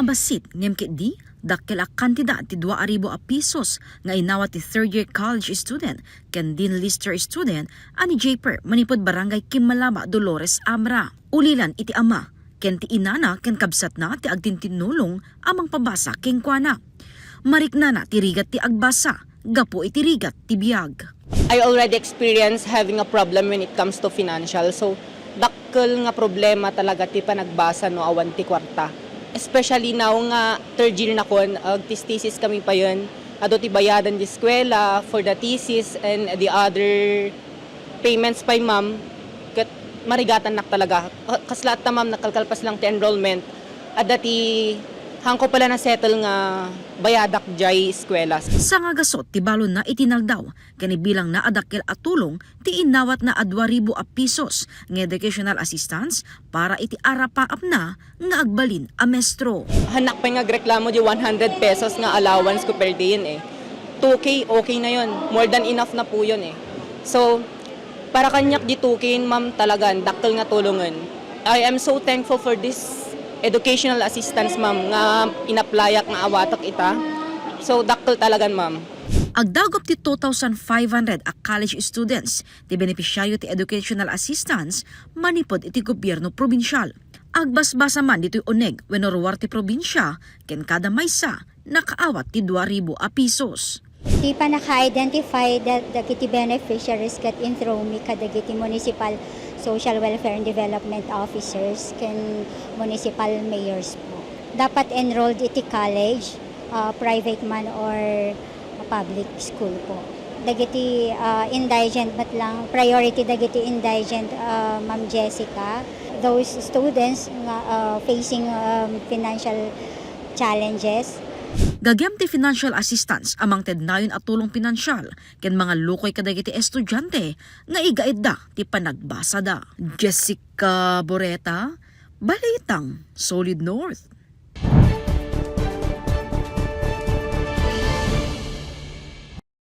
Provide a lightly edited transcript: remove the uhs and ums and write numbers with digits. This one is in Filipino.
abasit ngem di dakkel a kandidat ti 2,000 a pesos nga inawat ti third year college student ken din lister student ani Japer manipod barangay Kimalama, Dolores, Amra. Ulilan iti ama ken ti inana ken kabsat na ti agtintinulong amang pabasa ken kuana. Mariknana ti rigat ti agbasa, gapo iti rigat ti biag. I already experienced having a problem when it comes to financial. So, dakkel nga problema talaga ti panagbasa no awan ti kwarta. Especially now nga third year na kon, thesis kami pa yun. Ado ti bayadan di eskwela for the thesis and the other payments pa ma'am. Kat marigatan nak talaga. Kaslat ta ma'am nakalkalpas lang ti enrollment. Ada ti hangko pala na settle nga bayadak jay eskwela. Sa nga gasot ti balon na itinaldaw kani bilang naadakkel at tulong ti inawat na 2,000 a pesos nga educational assistance para iti arapaap na nga agbalin a mestro. Hanak pa nga reklamo di 100 pesos nga allowance ko per day yun eh. 2K okay na yun. More than enough na po yun eh. So para kanyak di 2K ma'am talagan dakkel nga tulungan. I am so thankful for this educational assistance ma'am nga inaplayak nga awatak ita. So dakkel talagan ma'am. Agdagop ti 2,500 a college students ti benepisyaryo ti educational assistance manipod iti gobyerno probinsyal. Agbasbasa man dito'y uneg wenno ti probinsya ken kada maysa nakaawat ti 2,000 a pesos. Di pa naka-identify dagiti beneficiaries kat inthromi kadagiti municipal social welfare and development officers ken municipal mayors po. Dapat enrolled iti college, private man or public school po. Dagiti indigent but lang priority dagiti indigent Ma'am Jessica. Those students nga facing financial challenges. Gagyam ti financial assistance amang tednayon at tulong pinansyal ken mga lukoy kadagiti estudyante nga igaedda ti panagbasa da. Jessica Boreta, Balitang, Solid North.